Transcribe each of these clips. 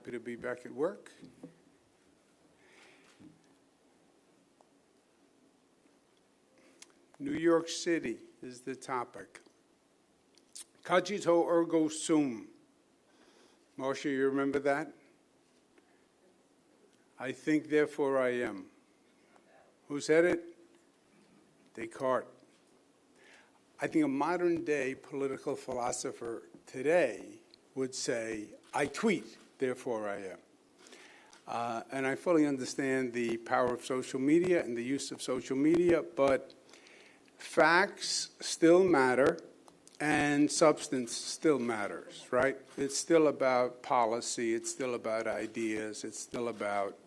happy to be back at work. New York City is the topic. Cogito ergo sum. Marcia, you remember that? I think, therefore I am. Who said it? Descartes. I think a modern-day political philosopher today would say, I tweet, therefore I am. And I fully understand the power of social media and the use of social media, but facts still matter and substance still matters, right? It's still about policy, it's still about ideas, it's still about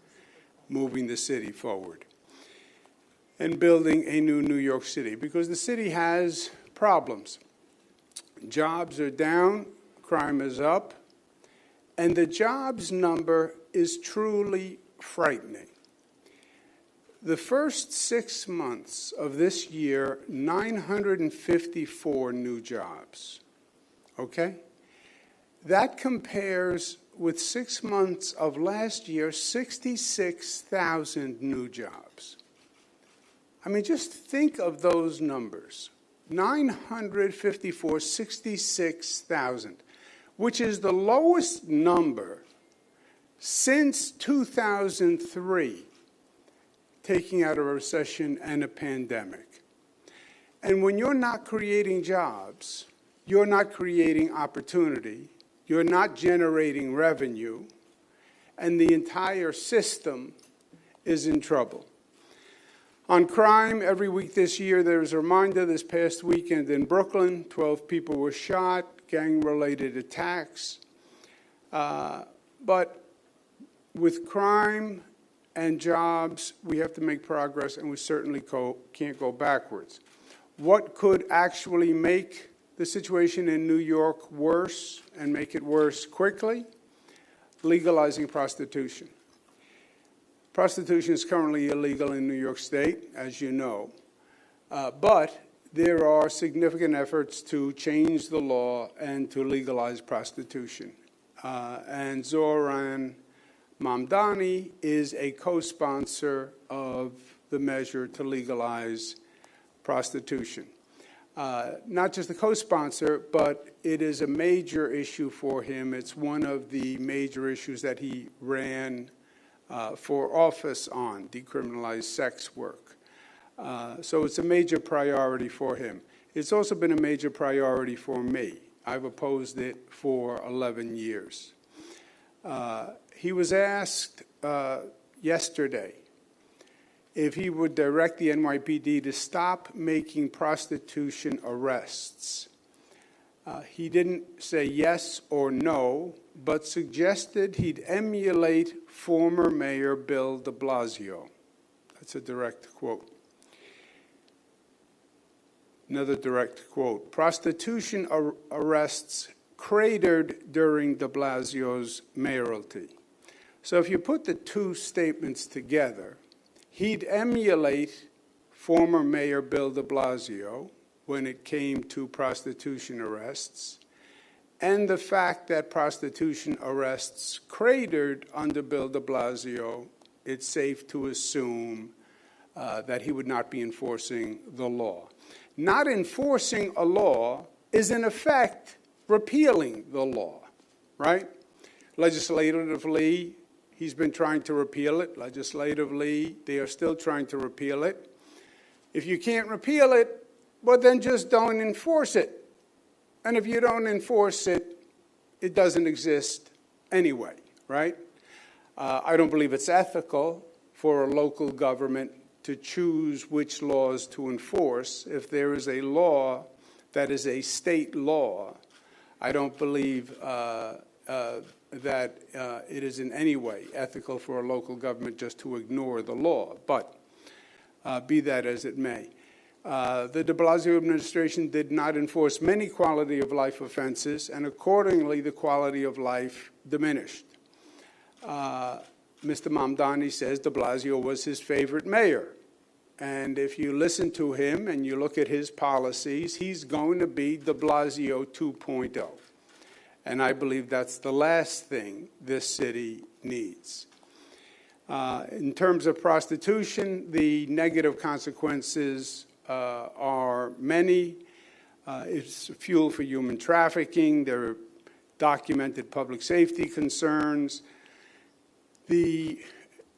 moving the city forward and building a new New York City, because the city has problems. Jobs are down, crime is up, and the jobs number is truly frightening. The first 6 months of this year, 954 new jobs, okay? That compares with 6 months of last year, 66,000 new jobs. I mean, just think of those numbers. 954, 66,000, which is the lowest number since 2003, taking out a recession and a pandemic. And when you're not creating jobs, you're not creating opportunity, you're not generating revenue, and the entire system is in trouble. On crime, every week this year, there's a reminder. This past weekend in Brooklyn, 12 people were shot, gang-related attacks. But with crime and jobs, we have to make progress, and we certainly can't go backwards. What could actually make the situation in New York worse and make it worse quickly? Legalizing prostitution. Prostitution is currently illegal in New York State, as you know, but there are significant efforts to change the law and to legalize prostitution. And Zoran Mamdani is a co-sponsor of the measure to legalize prostitution. Not just a co-sponsor, but it is a major issue for him. It's one of the major issues that he ran for office on, decriminalize sex work. So it's a major priority for him. It's also been a major priority for me. I've opposed it for 11 years. He was asked yesterday if he would direct the NYPD to stop making prostitution arrests. He didn't say yes or no, but suggested he'd emulate former Mayor Bill de Blasio. That's a direct quote. Another direct quote. Prostitution arrests cratered during de Blasio's mayoralty. So if you put the two statements together, he'd emulate former Mayor Bill de Blasio when it came to prostitution arrests, and the fact that prostitution arrests cratered under Bill de Blasio, it's safe to assume that he would not be enforcing the law. Not enforcing a law is, in effect, repealing the law, right? Legislatively, he's been trying to repeal it. Legislatively, they are still trying to repeal it. If you can't repeal it, well, then just don't enforce it. And if you don't enforce it, it doesn't exist anyway, right? I don't believe it's ethical for a local government to choose which laws to enforce. If there is a law that is a state law, I don't believe that it is in any way ethical for a local government just to ignore the law. But be that as it may. The de Blasio administration did not enforce many quality of life offenses, and accordingly, the quality of life diminished. Mr. Mamdani says de Blasio was his favorite mayor. And if you listen to him and you look at his policies, he's going to be de Blasio 2.0. And I believe that's the last thing this city needs. In terms of prostitution, the negative consequences are many. It's fuel for human trafficking. There are documented public safety concerns. The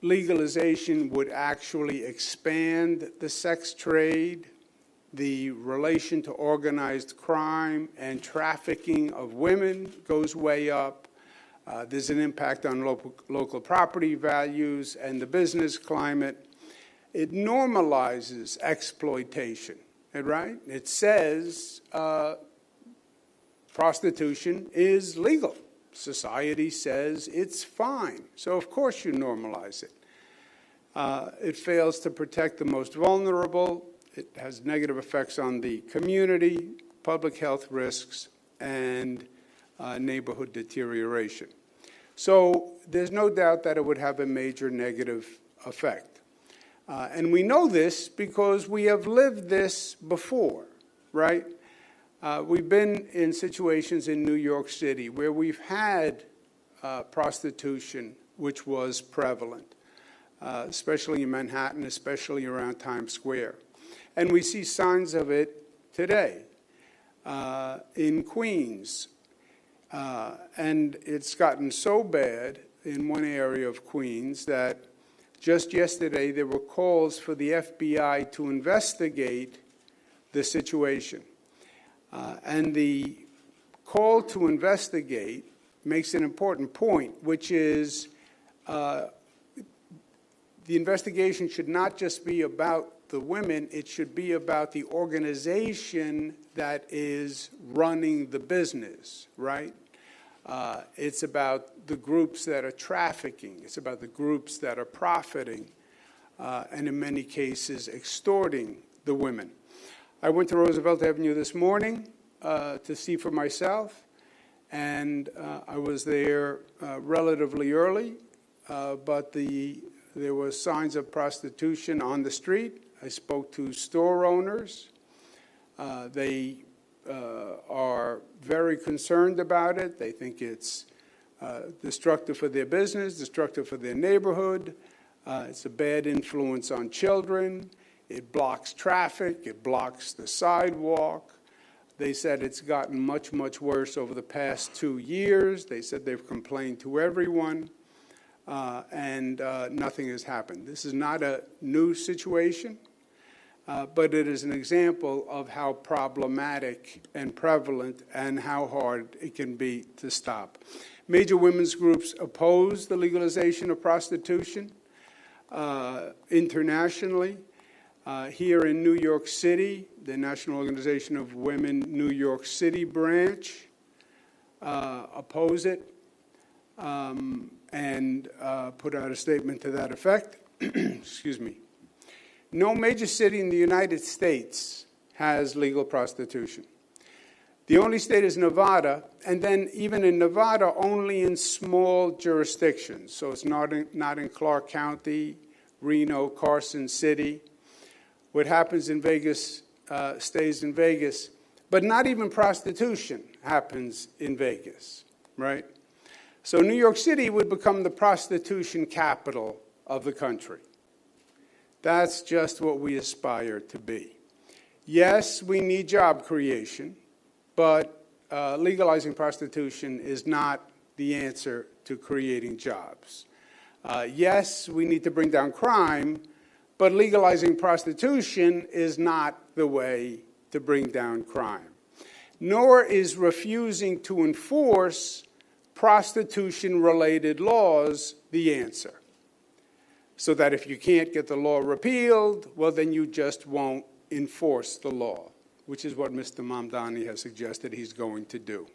legalization would actually expand the sex trade. The relation to organized crime and trafficking of women goes way up. There's an impact on local property values and the business climate. It normalizes exploitation, right? It says prostitution is legal. Society says it's fine. So of course you normalize it. It fails to protect the most vulnerable. It has negative effects on the community, public health risks, and neighborhood deterioration. So there's no doubt that it would have a major negative effect. And we know this because we have lived this before, right? We've been in situations in New York City where we've had prostitution which was prevalent, especially in Manhattan, especially around Times Square. And we see signs of it today in Queens. And it's gotten so bad in one area of Queens that just yesterday there were calls for the FBI to investigate the situation. And the call to investigate makes an important point, which is the investigation should not just be about the women, it should be about the organization that is running the business, right? It's about the groups that are trafficking. It's about the groups that are profiting, and in many cases extorting the women. I went to Roosevelt Avenue this morning to see for myself, and I was there relatively early, but there were signs of prostitution on the street. I spoke to store owners. They are very concerned about it. They think it's destructive for their business, destructive for their neighborhood. It's a bad influence on children. It blocks traffic. It blocks the sidewalk. They said it's gotten much, much worse over the past 2 years. They said they've complained to everyone, and nothing has happened. This is not a new situation. But it is an example of how problematic and prevalent and how hard it can be to stop. Major women's groups oppose the legalization of prostitution internationally. Here in New York City, the National Organization of Women New York City branch oppose it and put out a statement to that effect. Excuse me. No major city in the United States has legal prostitution. The only state is Nevada, and then even in Nevada, only in small jurisdictions. So it's not in Clark County, Reno, Carson City. What happens in Vegas stays in Vegas. But not even prostitution happens in Vegas, right? So New York City would become the prostitution capital of the country. That's just what we aspire to be. Yes, we need job creation, but legalizing prostitution is not the answer to creating jobs. Yes, we need to bring down crime, but legalizing prostitution is not the way to bring down crime. Nor is refusing to enforce prostitution-related laws the answer. So that if you can't get the law repealed, well, then you just won't enforce the law, which is what Mr. Mamdani has suggested he's going to do.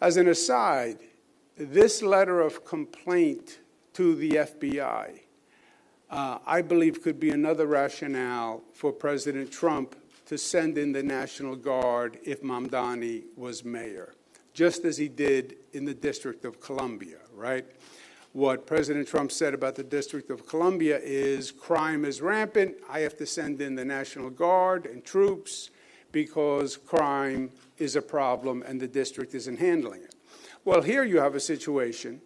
As an aside, this letter of complaint to the FBI, I believe could be another rationale for President Trump to send in the National Guard if Mamdani was mayor, just as he did in the District of Columbia, right? What President Trump said about the District of Columbia is crime is rampant. I have to send in the National Guard and troops because crime is a problem and the district isn't handling it. Well, here you have a situation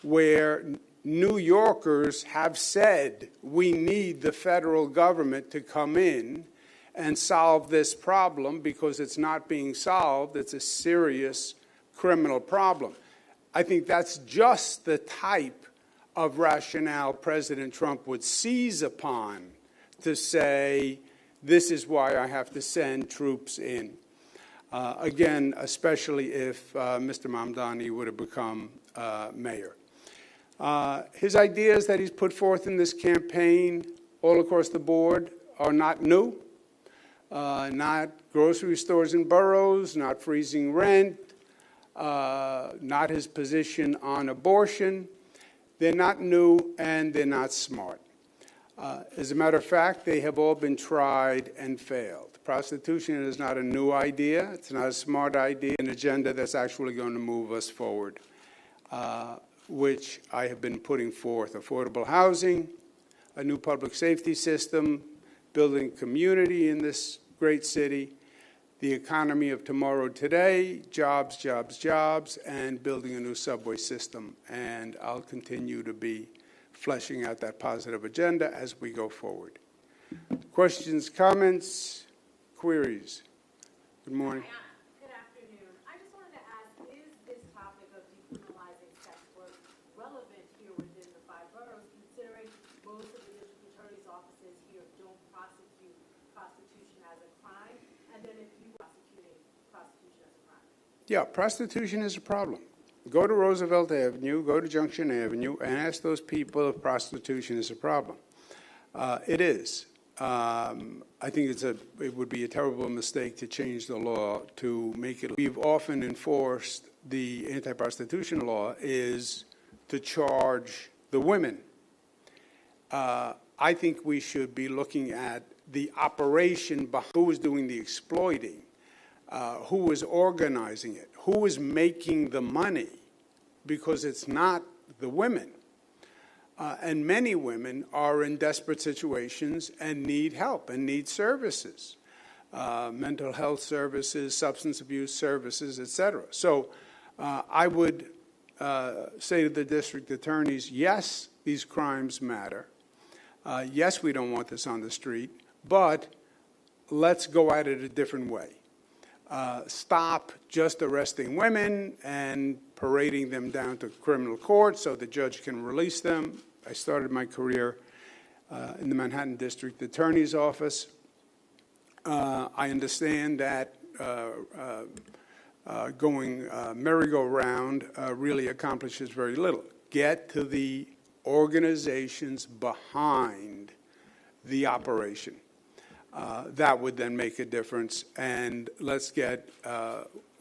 where New Yorkers have said we need the federal government to come in and solve this problem because it's not being solved. It's a serious criminal problem. I think that's just the type of rationale President Trump would seize upon to say, this is why I have to send troops in. Again, especially if Mr. Mamdani would have become mayor. His ideas that he's put forth in this campaign all across the board are not new. Not grocery stores in boroughs, not freezing rent, not his position on abortion. They're not new and they're not smart. As a matter of fact, they have all been tried and failed. Prostitution is not a new idea. It's not a smart idea, an agenda that's actually going to move us forward, which I have been putting forth. Affordable housing, a new public safety system, building community in this great city, the economy of tomorrow today, jobs, jobs, jobs, and building a new subway system. And I'll continue to be fleshing out that positive agenda as we go forward. Questions, comments, queries? Good morning. Good afternoon. I just wanted to ask, is this topic of decriminalizing sex work relevant here within the 5 boroughs, considering most of the district attorney's offices here don't prosecute prostitution as a crime, and then if you prosecuting prostitution as a crime? Yeah, prostitution is a problem. Go to Roosevelt Avenue, go to Junction Avenue, and ask those people if prostitution is a problem. It is. I think it would be a terrible mistake to change the law to make it. We've often enforced the anti-prostitution law is to charge the women. I think we should be looking at the operation, who was doing the exploiting, who was organizing it, who was making the money, because it's not the women. And many women are in desperate situations and need help and need services, mental health services, substance abuse services, et cetera. So I would say to the district attorneys, yes, these crimes matter. Yes, we don't want this on the street, but let's go at it a different way. Stop just arresting women and parading them down to criminal court so the judge can release them. I started my career in the Manhattan District Attorney's Office. I understand that going merry-go-round really accomplishes very little. Get to the organizations behind the operation. That would then make a difference, and let's get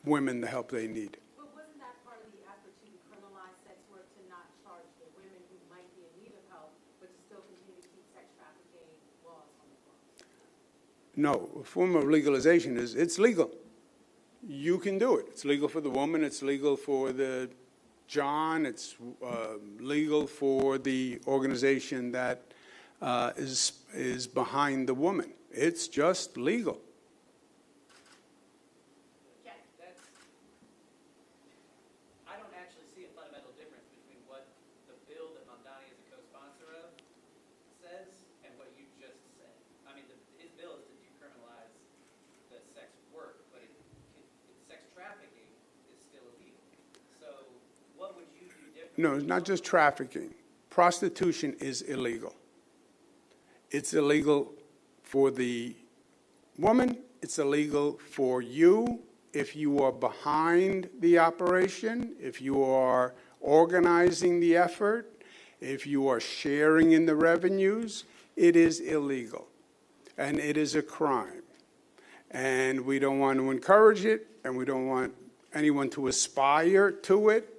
women the help they need. But wasn't that part of the effort to decriminalize sex work, to not charge the women who might be in need of help, but to still continue to keep sex trafficking laws on the books? No, a form of legalization is it's legal. You can do it. It's legal for the woman. It's legal for the John. It's legal for the organization that is behind the woman. It's just legal. I don't actually see a fundamental difference between what the bill that Mamdani is a co-sponsor of says and what you just said. I mean, his bill is to decriminalize the sex work, but sex trafficking is still illegal. So what would you do differently? No, it's not just trafficking. Prostitution is illegal. It's illegal for the woman. It's illegal for you if you are behind the operation, if you are organizing the effort, if you are sharing in the revenues. It is illegal, and it is a crime. And we don't want to encourage it, and we don't want anyone to aspire to it.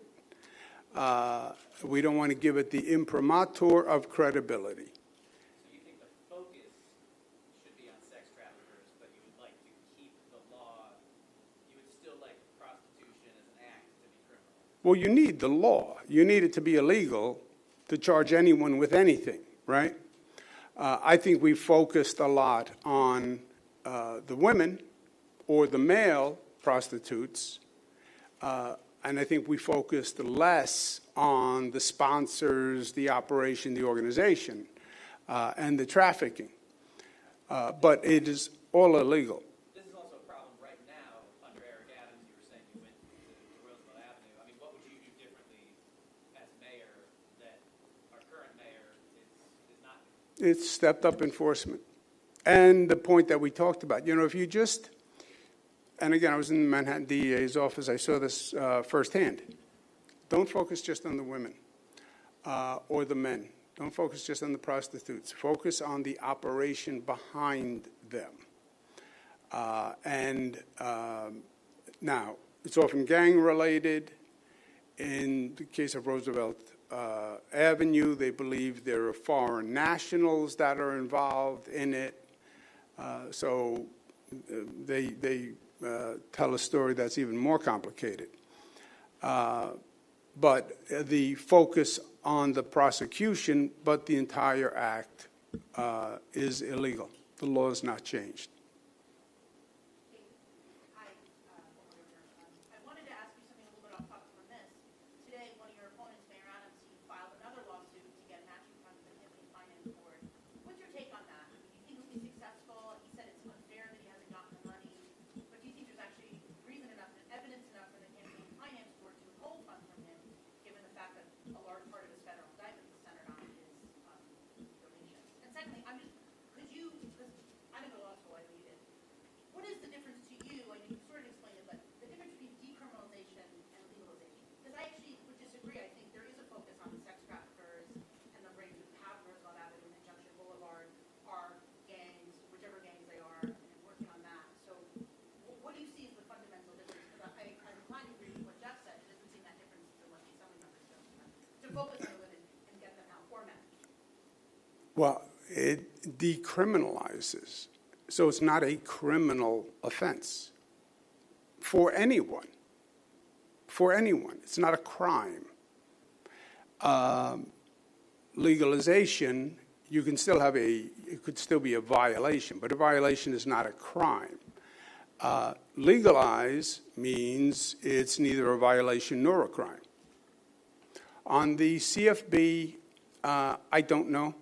We don't want to give it the imprimatur of credibility. Well, you need the law. You need it to be illegal to charge anyone with anything, right? I think we focused a lot on the women or the male prostitutes. And I think we focused less on the sponsors, the operation, the organization, and the trafficking. But it is all illegal. This is also a problem right now under Eric Adams. You were saying you went to Roosevelt Avenue. I mean, what would you do differently as mayor that our current mayor is not doing? It's stepped up enforcement. And the point that we talked about, if you just, and again, I was in the Manhattan DEA's office, I saw this firsthand. Don't focus just on the women or the men. Don't focus just on the prostitutes. Focus on the operation behind them. Now, it's often gang-related. In the case of Roosevelt Avenue, they believe there are foreign nationals that are involved in it. So they tell a story that's even more complicated. But the focus on the prosecution, but the entire act is illegal. The law is not changed. Hi, I wanted to ask you something a little bit off topic from this. Today, one of your opponents, Mayor Adams, he filed another lawsuit to get matching funds from the Campaign Finance Board. What's your take on that? Do you think it'll be successful? He said it's unfair that he hasn't gotten the money. But do you think there's actually reason enough and evidence enough for the Campaign Finance Board to withhold funds from him, given the fact that a large part of his federal indictment is centered on his donations? And secondly, because I didn't go to law school, I know you did. What is the difference to you? I know you sort of explained it, but the difference between decriminalization and legalization? Because I actually would disagree. I think there is a focus on the sex traffickers and the range of have Roosevelt Avenue and Junction Boulevard are gangs, whichever gangs they are, and working on that. So what do you see as the fundamental difference? Because I'm inclined to agree with what Jeff said. It doesn't seem that different than what the Assembly members do. To focus on the women and get them out for men. Well, it decriminalizes. So it's not a criminal offense for anyone. For anyone. It's not a crime. Legalization, you can still have it could still be a violation, but a violation is not a crime. Legalize means it's neither a violation nor a crime. On the CFB, I don't know.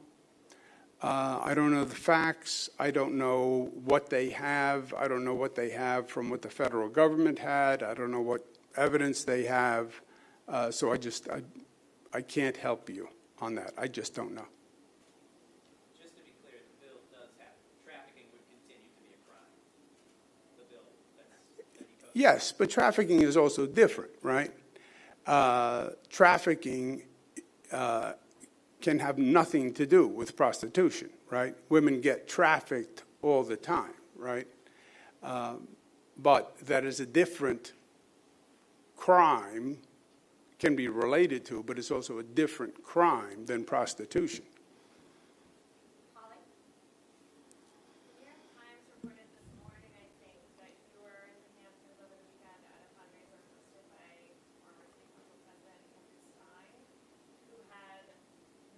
I don't know the facts. I don't know what they have. I don't know what they have from what the federal government had. I don't know what evidence they have. So I can't help you on that. I just don't know. Just to be clear, the bill does have, trafficking would continue to be a crime. The bill that he goes. Yes, but trafficking is also different, right? Trafficking can have nothing to do with prostitution, right? Women get trafficked all the time, right? But that is a different crime, can be related to, but it's also a different crime than prostitution. Holly? New York Times reported this morning, I think, that you were in New Hampshire over the weekend at a fundraiser hosted by former state council president Andrew Stein, who had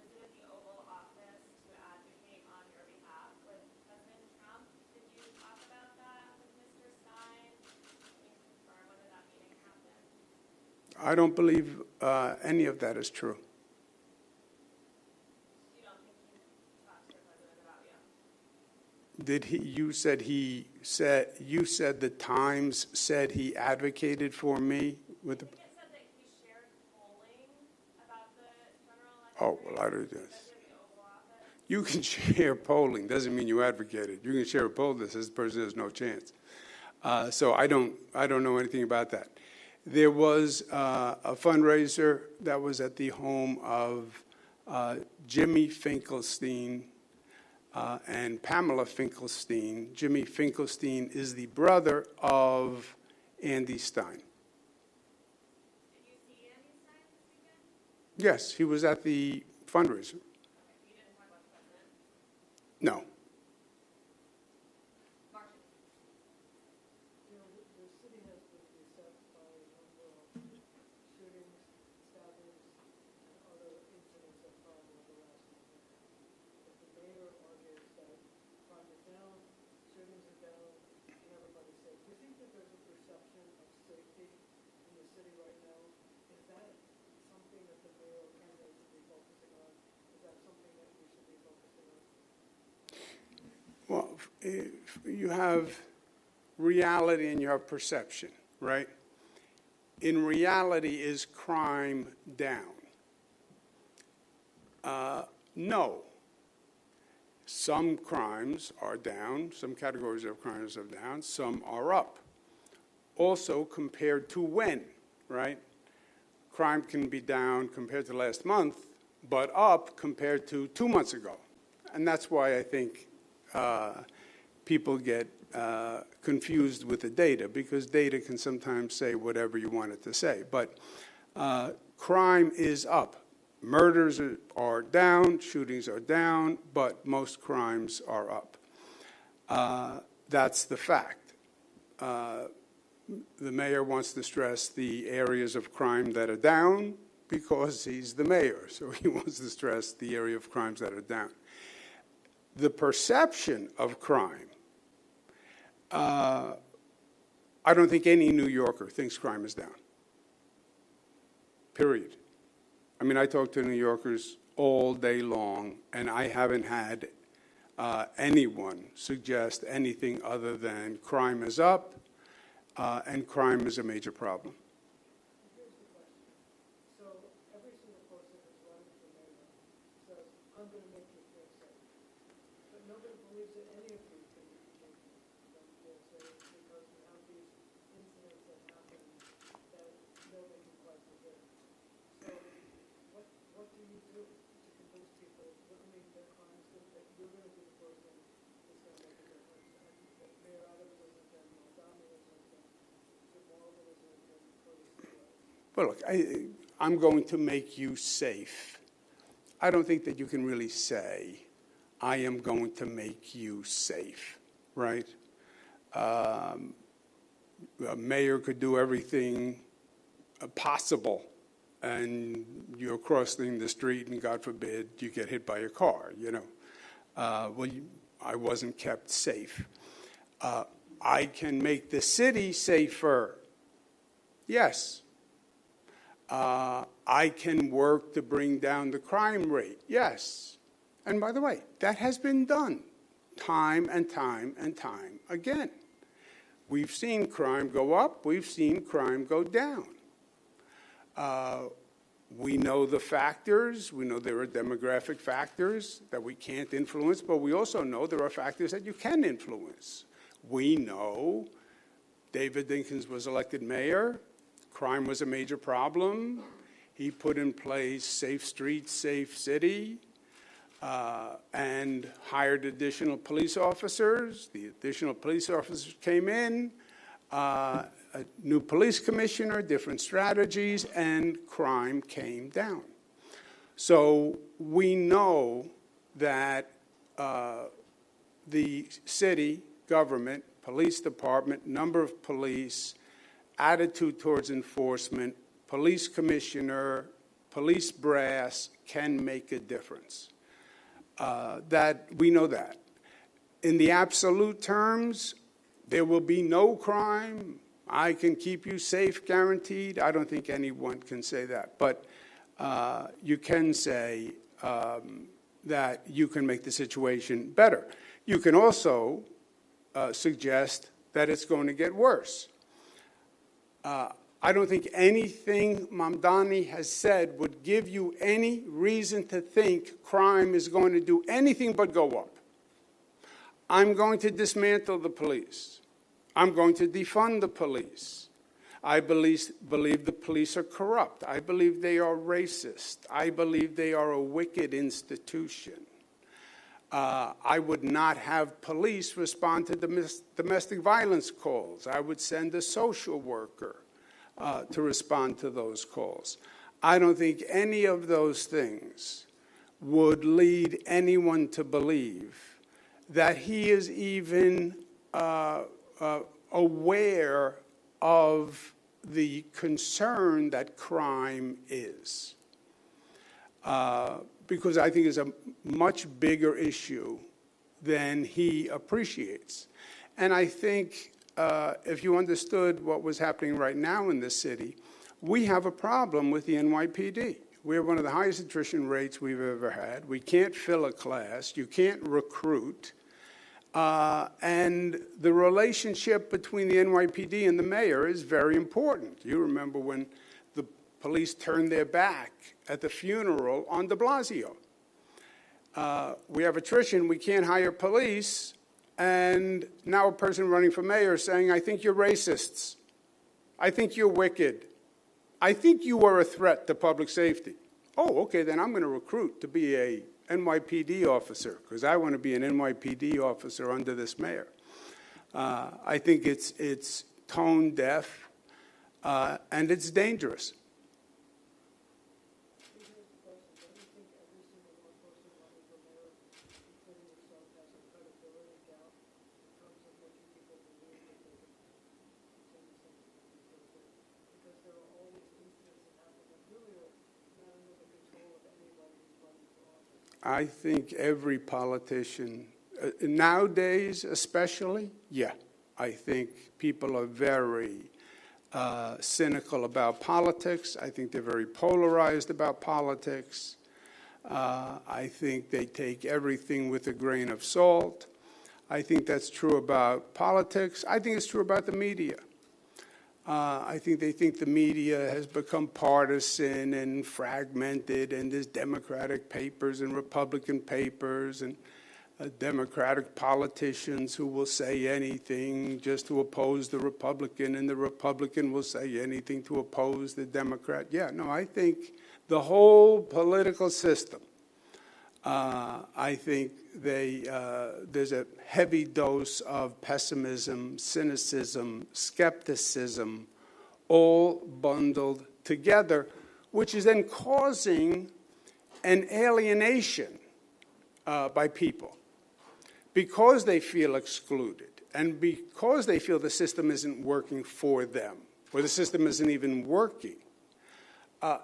visited the Oval Office to advocate on your behalf with President Trump. Did you talk about that with Mr. Stein? Can you confirm whether that meeting happened? I don't believe any of that is true. You don't think he talked to the president about you? Did you said the Times said he advocated for me with the, I think it said that he shared polling about the general election. oh, well, I don't do this. Especially in the Oval Office. You can share polling, doesn't mean you advocated. You can share a poll that says the person has no chance. So I don't know anything about that. There was a fundraiser that was at the home of Jimmy Finkelstein and Pamela Finkelstein. Jimmy Finkelstein is the brother of Andy Stein. Did you see Andy Stein this weekend? Yes, he was at the fundraiser. Okay, you didn't talk about the president? No. Martin? The city has been beset by a number of shootings, stabbings, and other incidents of crime over the last year. But the mayor argues that crime is down, shootings are down, and everybody's safe. Do you city right now, is that something that the mayor candidate should be focusing on? Is that something that we should be focusing on? Well, if you have reality and you have perception, right? In reality, is crime down? No. Some crimes are down, some categories of crimes are down, some are up. Also, compared to when, right? Crime can be down compared to last month, but up compared to 2 months ago. And that's why I think people get confused with the data, because data can sometimes say whatever you want it to say. But crime is up. Murders are down, shootings are down, but most crimes are up. That's the fact. The mayor wants to stress the areas of crime that are down because he's the mayor, so he wants to stress the area of crimes that are down. The perception of crime, I don't think any New Yorker thinks crime is down, period. I mean, I talk to New Yorkers all day long, and I haven't had anyone suggest anything other than crime is up and crime is a major problem. Here's the question. So every single person who's running for mayor says, I'm going to make you feel safe. But nobody believes that any of you can make them feel safe because we have these incidents that happen that nobody can quite predict. So what do you do to convince people, I mean, that crime's good, that you're going to be the person who's going to make a difference? And that Mayor Adams isn't, and Maldonado isn't, and Jim Morgan isn't, and Curtis Sliwa. Well, look, I'm going to make you safe. I don't think that you can really say, I am going to make you safe, right? A mayor could do everything possible, and you're crossing the street, and God forbid you get hit by a car, you know. I wasn't kept safe. I can make the city safer. Yes. I can work to bring down the crime rate. Yes. And by the way, that has been done time and time and time again. We've seen crime go up. We've seen crime go down. We know the factors. We know there are demographic factors that we can't influence, but we also know there are factors that you can influence. We know David Dinkins was elected mayor. Crime was a major problem. He put in place Safe Streets, Safe City, and hired additional police officers. The additional police officers came in, a new police commissioner, different strategies, and crime came down. So we know that the city government, police department, number of police, attitude towards enforcement, police commissioner, police brass can make a difference. That we know that. In the absolute terms, there will be no crime. I can keep you safe, guaranteed. I don't think anyone can say that. But you can say that you can make the situation better. You can also suggest that it's going to get worse. I don't think anything Mamdani has said would give you any reason to think crime is going to do anything but go up. I'm going to dismantle the police. I'm going to defund the police. I believe the police are corrupt. I believe they are racist. I believe they are a wicked institution. I would not have police respond to domestic violence calls. I would send a social worker to respond to those calls. I don't think any of those things would lead anyone to believe that he is even aware of the concern that crime is. Because I think it's a much bigger issue than he appreciates. And I think if you understood what was happening right now in the city, we have a problem with the NYPD. We have one of the highest attrition rates we've ever had. We can't fill a class. You can't recruit. And the relationship between the NYPD and the mayor is very important. You remember when the police turned their back at the funeral on de Blasio. We have attrition, we can't hire police, and now a person running for mayor is saying, I think you're racists. I think you're wicked. I think you are a threat to public safety. Oh, okay, then I'm going to recruit to be a NYPD officer, because I want to be an NYPD officer under this mayor. I think it's tone deaf, and it's dangerous. I think every politician, nowadays especially, yeah, I think people are very cynical about politics. I think they're very polarized about politics. I think they take everything with a grain of salt. I think that's true about politics. I think it's true about the media. I think they think the media has become partisan and fragmented, and there's Democratic papers and Republican papers and Democratic politicians who will say anything just to oppose the Republican, and the Republican will say anything to oppose the Democrat. Yeah, no, I think the whole political system, I think there's a heavy dose of pessimism, cynicism, skepticism, all bundled together, which is then causing an alienation by people because they feel excluded and because they feel the system isn't working for them or the system isn't even working.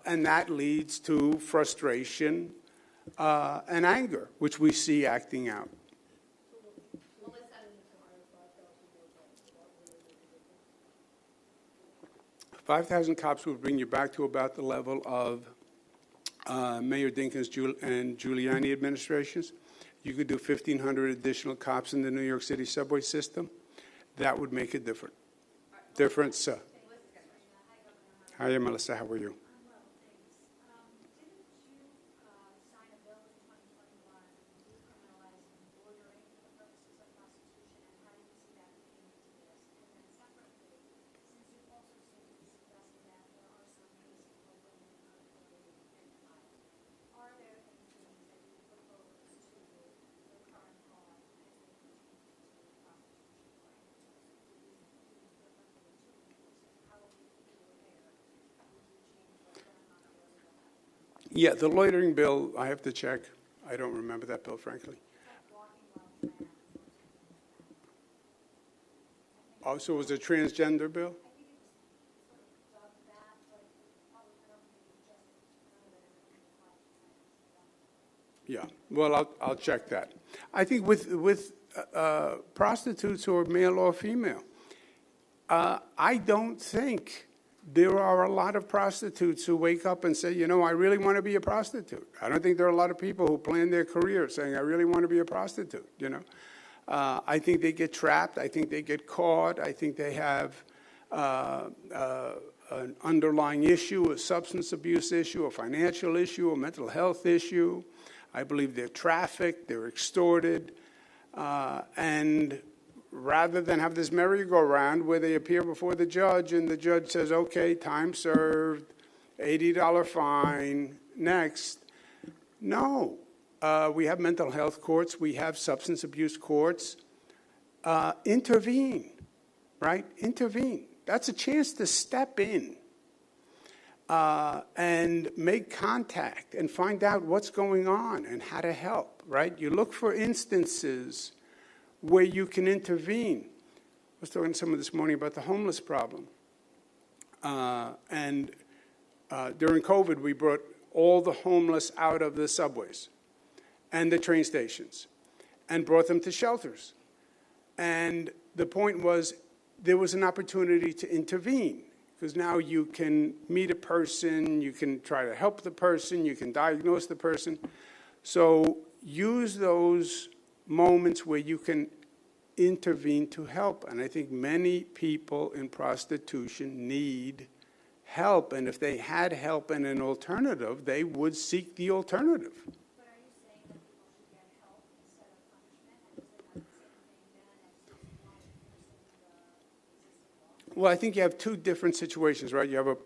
And that leads to frustration and anger, which we see acting out. 5,000 cops would bring you back to about the level of Mayor Dinkins and Giuliani administrations. You could do 1,500 additional cops in the New York City subway system. That would make a difference. Hi, Melissa. How are you? Yeah, the loitering bill, I have to check. I don't remember that bill, frankly. Oh, so it was a transgender bill? Yeah, well, I'll check that. I think with prostitutes who are male or female, I don't think there are a lot of prostitutes who wake up and say, you know, I really want to be a prostitute. I don't think there are a lot of people who plan their career saying, I really want to be a prostitute, you know. I think they get trapped. I think they get caught. I think they have an underlying issue, a substance abuse issue, a financial issue, a mental health issue. I believe they're trafficked, they're extorted, and rather than have this merry-go-round where they appear before the judge and the judge says, okay, time served, $80 fine, next. No. We have mental health courts. We have substance abuse courts. Intervene, right? Intervene. That's a chance to step in and make contact and find out what's going on and how to help, right? You look for instances where you can intervene. I was talking to someone this morning about the homeless problem. And during COVID, we brought all the homeless out of the subways and the train stations and brought them to shelters. And the point was there was an opportunity to intervene because now you can meet a person, you can try to help the person, you can diagnose the person. So use those moments where you can intervene to help. And I think many people in prostitution need help. And if they had help and an alternative, they would seek the alternative. But are you saying that people should get help instead of punishment? And is it not the same thing then as just not enforcing the existing law? Well, I think you have two different situations, right? You have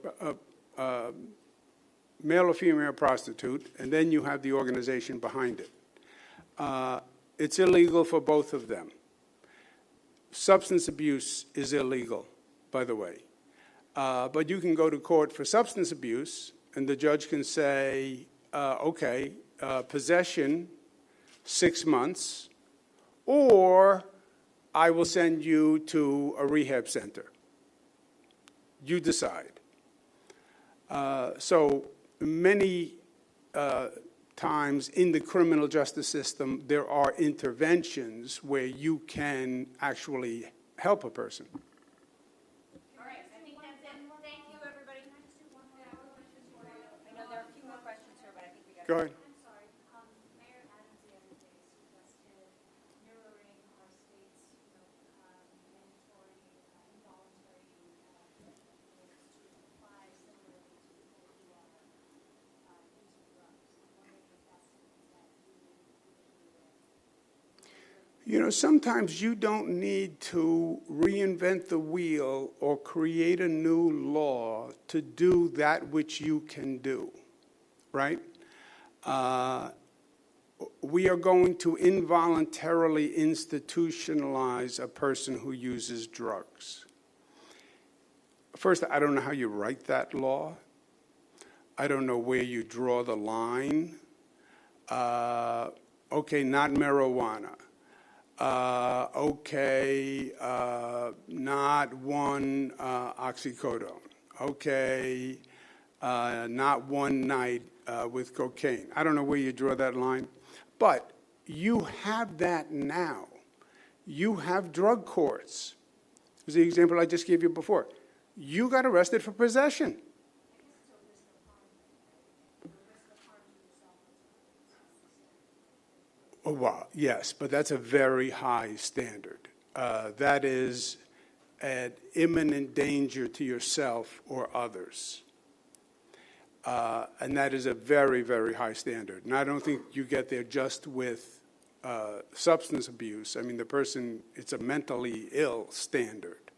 a male or female prostitute, and then you have the organization behind it. It's illegal for both of them. Substance abuse is illegal, by the way. But you can go to court for substance abuse, and the judge can say, okay, possession, 6 months, or I will send you to a rehab center. You decide. So many times in the criminal justice system, there are interventions where you can actually help a person. All right, I think that's it. Thank you, everybody. Can I just do one more question for you? I know there are a few more questions here, but I think we got. Go ahead. I'm sorry, Mayor Adams the other day suggested mirroring our state's, mandatory, involuntary, rules to apply similarly to people who are, using drugs. I'm wondering if that's something that you would agree with. You know, sometimes you don't need to reinvent the wheel or create a new law to do that which you can do, right? We are going to involuntarily institutionalize a person who uses drugs. First, I don't know how you write that law. I don't know where you draw the line. Okay, not marijuana. Okay, not one oxycodone. Okay, not one night with cocaine. I don't know where you draw that line, but you have that now. You have drug courts. This is the example I just gave you before. You got arrested for possession. Oh, wow, yes, but that's a very high standard. That is an imminent danger to yourself or others. And that is a very, very high standard. And I don't think you get there just with substance abuse. I mean, the person, it's a mentally ill standard.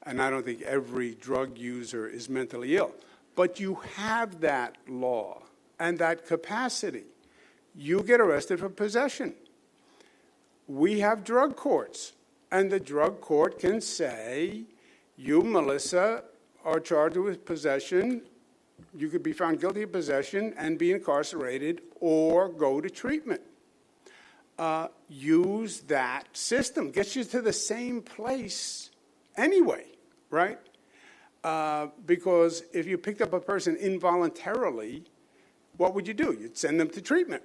And I don't think every drug user is mentally ill. But you have that law and that capacity. You get arrested for possession. We have drug courts, and the drug court can say, you, Melissa, are charged with possession. You could be found guilty of possession and be incarcerated or go to treatment. Use that system. Gets you to the same place anyway, right? Because if you picked up a person involuntarily, what would you do? You'd send them to treatment.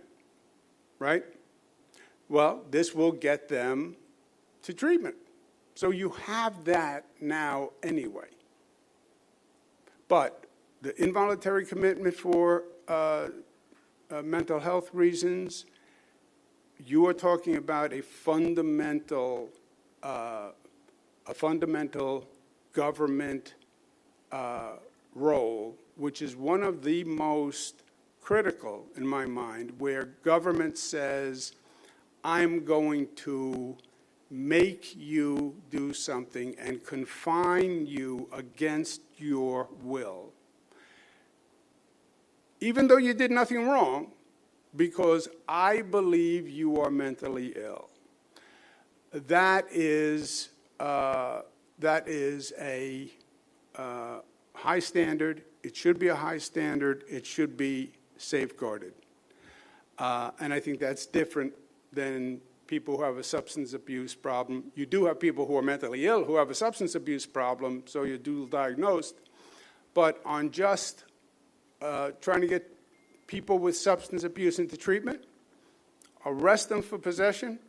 Right? Well, this will get them to treatment. So you have that now anyway. But the involuntary commitment for mental health reasons, you are talking about a fundamental government role, which is one of the most critical in my mind, where government says, I'm going to make you do something and confine you against your will. Even though you did nothing wrong, because I believe you are mentally ill. That is a high standard. It should be a high standard. It should be safeguarded. And I think that's different than people who have a substance abuse problem. You do have people who are mentally ill who have a substance abuse problem, so you're dual diagnosed. But on just trying to get people with substance abuse into treatment, arrest them for possession,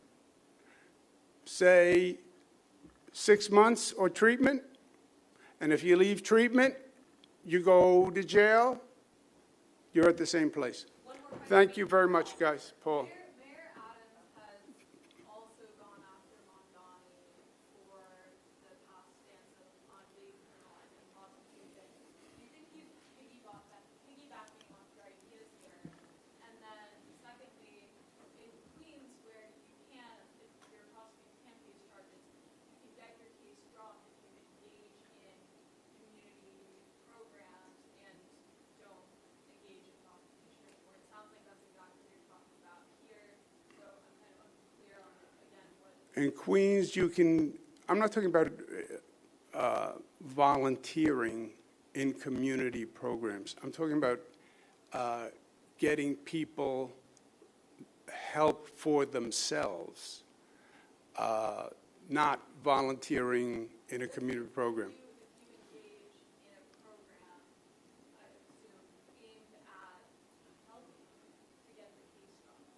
say 6 months or treatment, And if you leave treatment, you go to jail, you're at the same place. One more question. Thank you very much, guys. Paul? Mayor Adams has also gone after Mondani for the past stance on decriminalizing prostitution. Do you think he's piggybacking off your ideas here? And then secondly, in Queens, where you can, if you're a prosecutor, you can't face charges, you can get your case dropped if you engage in community programs and don't engage in prostitution, where it sounds like that's exactly what you're talking about here. So I'm kind of unclear on, again, what. In Queens, you can, I'm not talking about volunteering in community programs. I'm talking about getting people help for themselves, not volunteering in a community program. If you engage in a program, I assume, aimed at helping to get the case dropped.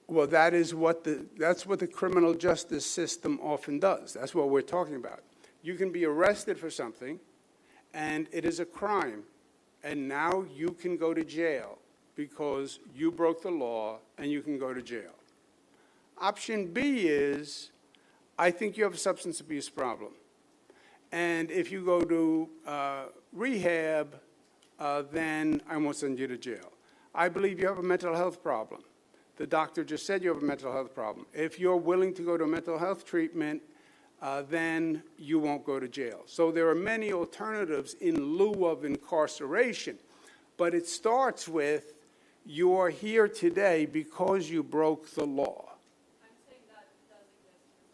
Well, that's what the criminal justice system often does. That's what we're talking about. You can be arrested for something, and it is a crime, and now you can go to jail because you broke the law, and you can go to jail. Option B is, I think you have a substance abuse problem, and if you go to rehab, then I won't send you to jail. I believe you have a mental health problem. The doctor just said you have a mental health problem. If you're willing to go to mental health treatment, then you won't go to jail. So there are many alternatives in lieu of incarceration. But it starts with, you are here today because you broke the law. I'm saying that does exist in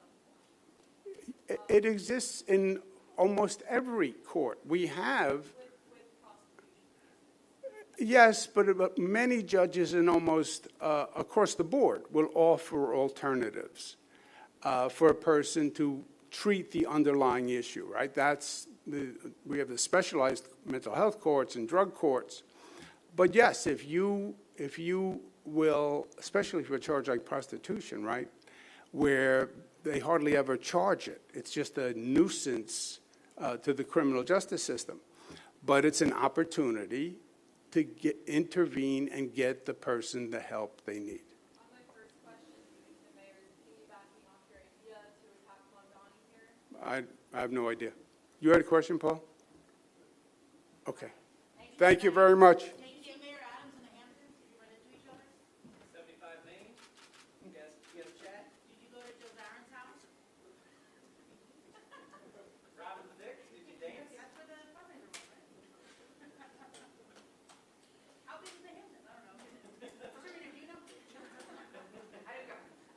some form. It exists in almost every court. We have, With prosecution. yes, but many judges and almost across the board will offer alternatives for a person to treat the underlying issue, right? We have the specialized mental health courts and drug courts. But yes, if you will, especially for a charge like prostitution, right, where they hardly ever charge it. It's just a nuisance to the criminal justice system. But it's an opportunity to intervene and get the person the help they need. On my first question, do you think the mayor is piggybacking off your idea to attack Mondani here? I have no idea. You had a question, Paul? Okay. Thank you very much.